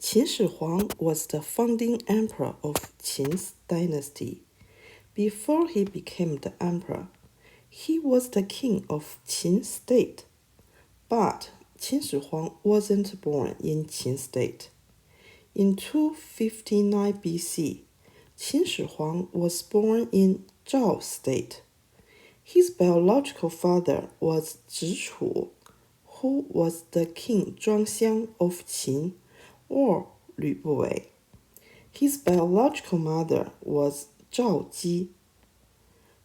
Qin Shihuang was the founding emperor of Qin's dynasty. Before he became the emperor, he was the king of Qin State. But Qin Shihuang wasn't born in Qin State. In 259 BC, Qin Shihuang was born in Zhao State. His biological father was Zhichu, who was the King Zhuangxiang of Qin, or Buwei. His biological mother was Zhaoji.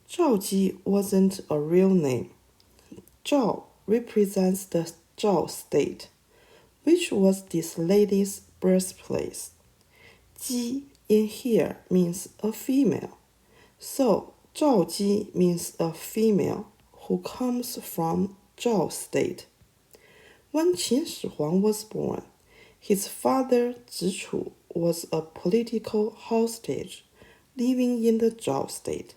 Zhaoji wasn't a real name. Zhao represents the Zhao State, which was this lady's birthplace. Ji in here means a female, so Zhaoji means a female who comes from Zhao State. When Qin Shihuang was born, his father Zhichu was a political hostage living in the Zhao State.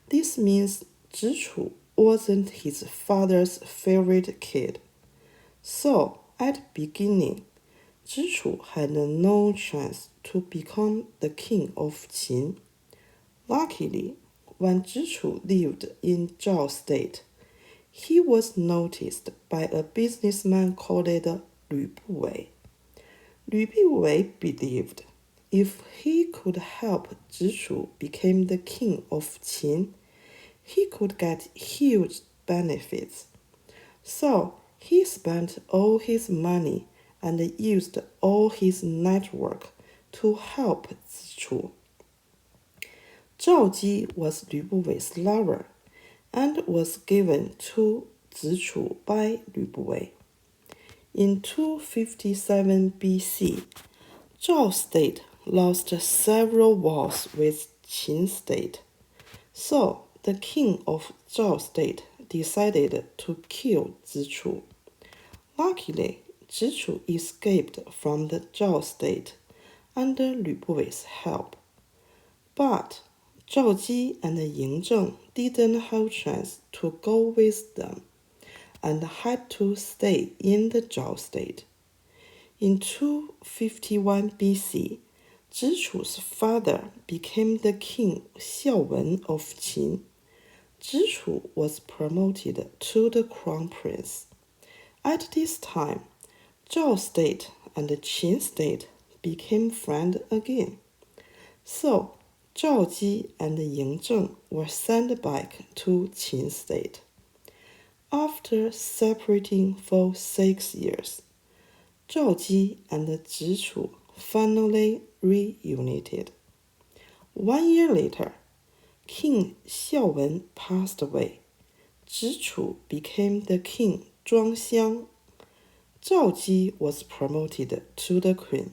This means Zhichu wasn't his father's favorite kid. So, at the beginning, Zhichu had no chance to become the king of Qin. Luckily, when Zhichu lived in Zhao State, he was noticed by a businessman called Buwei. Buwei believed if he could help Zhichu become the king of Qin, he could get huge benefits. So he spent all his money and used all his network to help Zhichu. Zhaoji was Buwei's lover and was given to Zhichu by Buwei. In 257 BC, Zhao State lost several wars with Qin State. So the king of Zhao State decided to kill Zhichu. Luckily, Zhichu escaped from the Zhao State under Buwei's help. But Zhaoji and Yingzheng didn't have chance to go with them and had to stay in the Zhao State. In 251 BC, Zhichu's father became the king Xiaowen of Qin. Zhichu was promoted to the crown prince. At this time, Zhao State and Qin State became friends again. So, Zhaoji and Yingzheng were sent back to Qin State. After separating for 6 years, Zhaoji and Zhichu finally reunited. 1 year later, King Xiaowen passed away. Zhichu became the King Zhuangxiang. Zhaoji was promoted to the queen.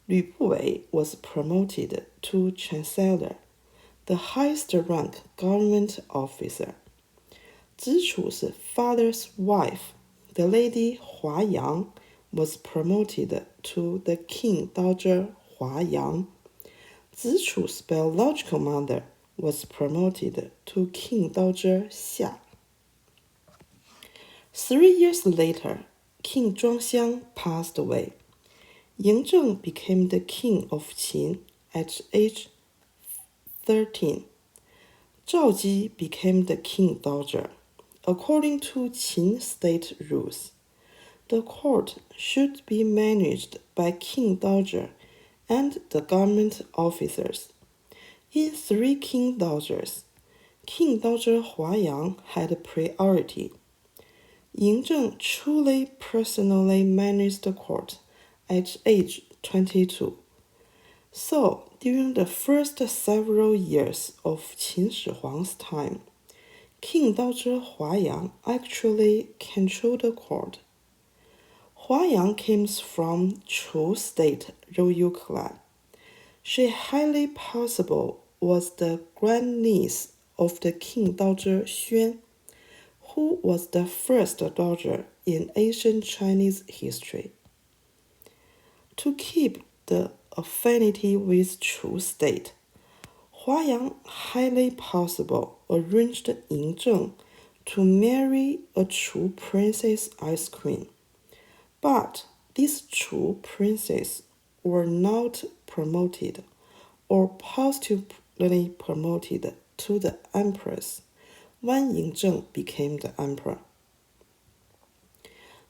Buwei was promoted to chancellor, the highest rank government officer. Zhichu's father's wife, the lady Huayang, was promoted to the King Dowager Huayang. Zhichu's biological mother was promoted to King Dowager Xia. 3 years later, King Zhuangxiang passed away. Yingzheng became the king of Qin at age 13. Zhaoji became the king dowager. According to Qin state rules, the court should be managed by king dowager and the government officers. In 3 king dowagers, King Dowager Huayang had priority. Yingzheng truly personally managed the court at age 22. So, during the first several years of Qin Shihuang's time, King Dowager Huayang actually controlled the court. Huayang came from Chu State royal clan. She highly possible was the grandniece of the King Dowager Xuan, who was the first dowager in ancient Chinese history. To keep the affinity with Chu State, Huayang highly possible arranged Yingzheng to marry a Chu princess as queen. But this Chu princess were not promoted or posthumously promoted to the empress when Yingzheng became the emperor.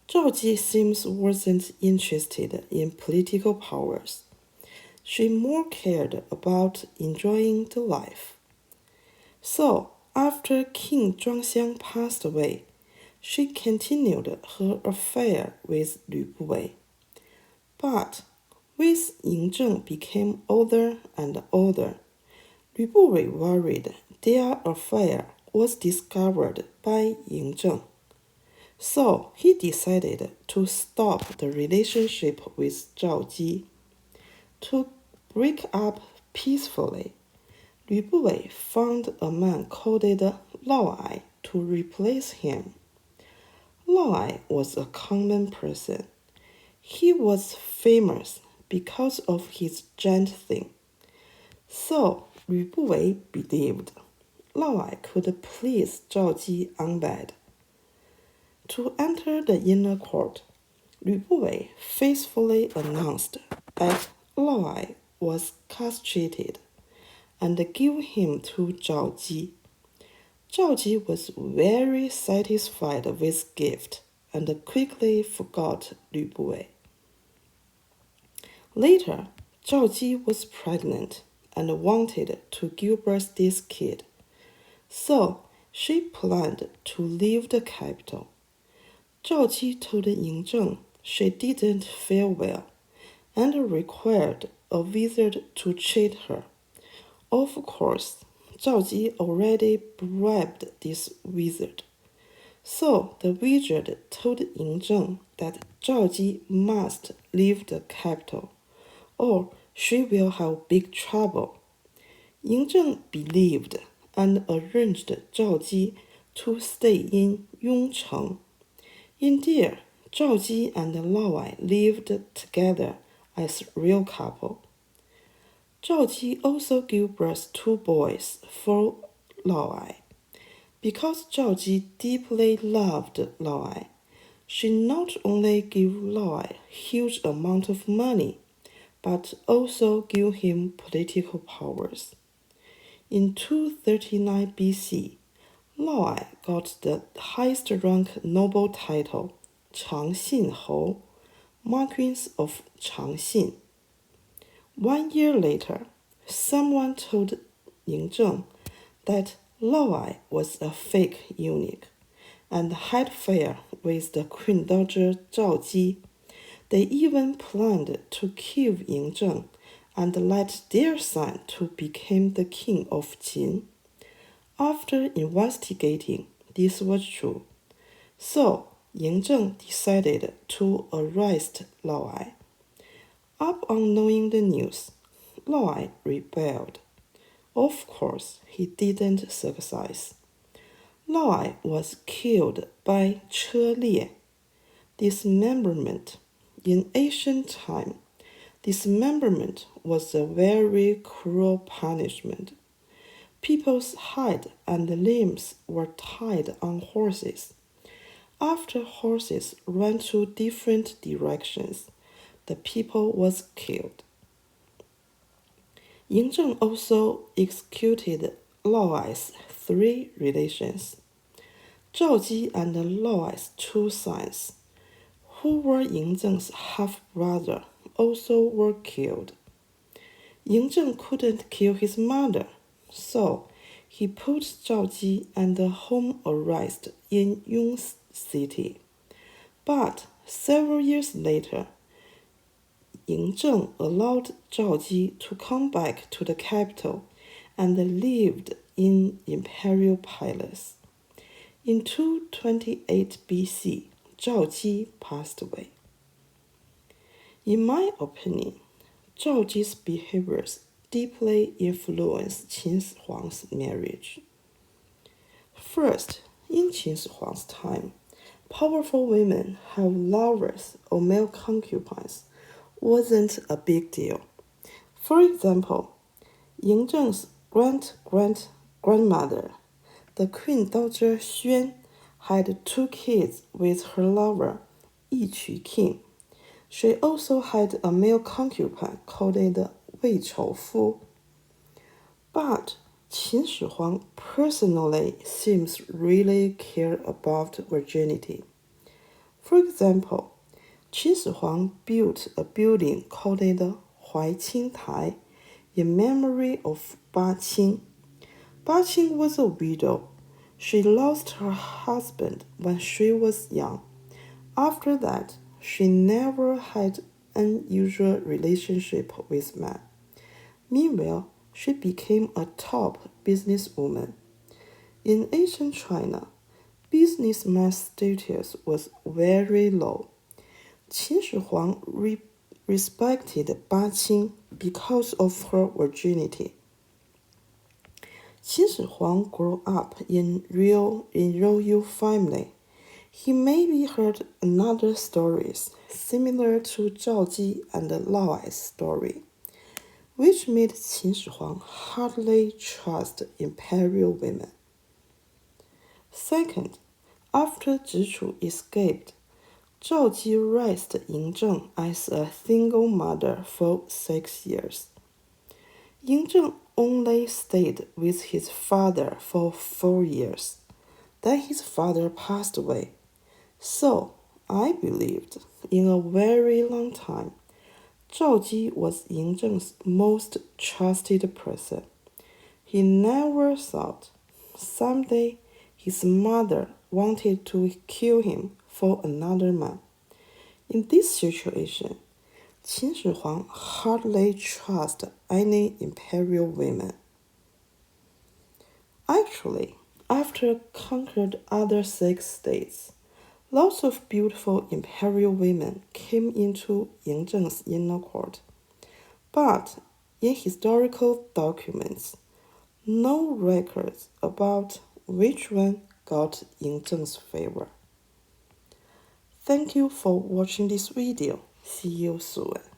Zhaoji seems wasn't interested in political powers. She more cared about enjoying the life. So, after King Zhuangxiang passed away, she continued her affair with Lü Buwei. But with Yingzheng became older and older, Lü Buwei worried their affair was discovered by Yingzheng. So he decided to stop the relationship with Zhaoji. To break up peacefully, Lü Buwei found a man called Lao Ai to replace him. Lao Ai was a common person. He was famous because of his giant thing. So Lü Buwei believed Lao Ai could please Zhaoji on bed. To enter the inner court, Lü Buwei faithfully announced that Lao Ai was castrated and gave him to Zhaoji. Zhaoji was very satisfied with his gift and quickly forgot Lü Buwei. Later, Zhaoji was pregnant and wanted to give birth this kid. So she planned to leave the capital. Zhaoji told Yingzheng she didn't feel well and required a wizard to treat her. Of course, Zhaoji already bribed this wizard. So the wizard told Yingzheng that Zhaoji must leave the capital, or she will have big trouble. Yingzheng believed and arranged Zhaoji to stay in Yongcheng. In there, Zhaoji and Lao Ai lived together as a real couple. Zhaoji also gave birth to boys for Lao Ai. Because Zhaoji deeply loved Lao Ai, she not only gave Lao Ai a huge amount of money, but also gave him political powers. In 239 BC, Lao Ai got the highest rank noble title, Changxin Hou, Marquis of Changxin. 1 year later, someone told Yingzheng that Lao Ai was a fake eunuch and had affair with the Queen Dowager Zhaoji. They even planned to kill Yingzheng and let their son to become the king of Qin. After investigating, this was true. So Yingzheng decided to arrest Lao Ai. Upon knowing the news, Lao Ai rebelled. Of course, he didn't succeed. Lao Ai was killed by Che Lie. Dismemberment. In ancient time, dismemberment was a very cruel punishment. People's head and limbs were tied on horses. After horses ran to different directions, the people was killed. Yingzheng also executed Lao Ai's 3 relations. Zhaoji and Lao Ai's 2 sons, who were Yingzheng's half-brother, also were killed. Yingzheng couldn't kill his mother, so he put Zhaoji under home arrest in Yong City. But several years later, Yingzheng allowed Zhaoji to come back to the capital and lived in imperial palace. In 228 BC, Zhaoji passed away. In my opinion, Zhaoji's behaviors deeply influenced Qin Shihuang's marriage. First, in Qin Shihuang's time, powerful women have lovers or male concubines wasn't a big deal. For example, Yingzheng's great-grandmother, the Queen Dowager Xuan, had 2 kids with her lover, Yi Qu King. She also had a male concubine called Wei Choufu. But Qin Shihuang personally seems really care about virginity. For example, Qin Shihuang built a building called Huaiqing Tai in memory of Ba Qing. Ba Qing was a widow. She lost her husband when she was young. After that, she never had an unusual relationship with men. Meanwhile, she became a top businesswoman. In ancient China, businessman status was very low. Qin Shihuang respected Ba Qing because of her virginity. Qin Shihuang grew up in royal family. He maybe heard another stories similar to Zhaoji and Laoai's story, which made Qin Shihuang hardly trust imperial women. Second, after Zhichu escaped, Zhaoji raised Yingzheng as a single mother for 6 years. Yingzheng only stayed with his father for 4 years. Then his father passed away. So, I believed, in a very long time, Zhaoji was Yingzheng's most trusted person. He never thought someday his mother wanted to kill him for another man. In this situation, Qin Shihuang hardly trusted any imperial women. Actually, after conquered other 6 states, lots of beautiful imperial women came into Yingzheng's inner court. But in historical documents, no records about which one got Yingzheng's favor. Thank you for watching this video. See you soon.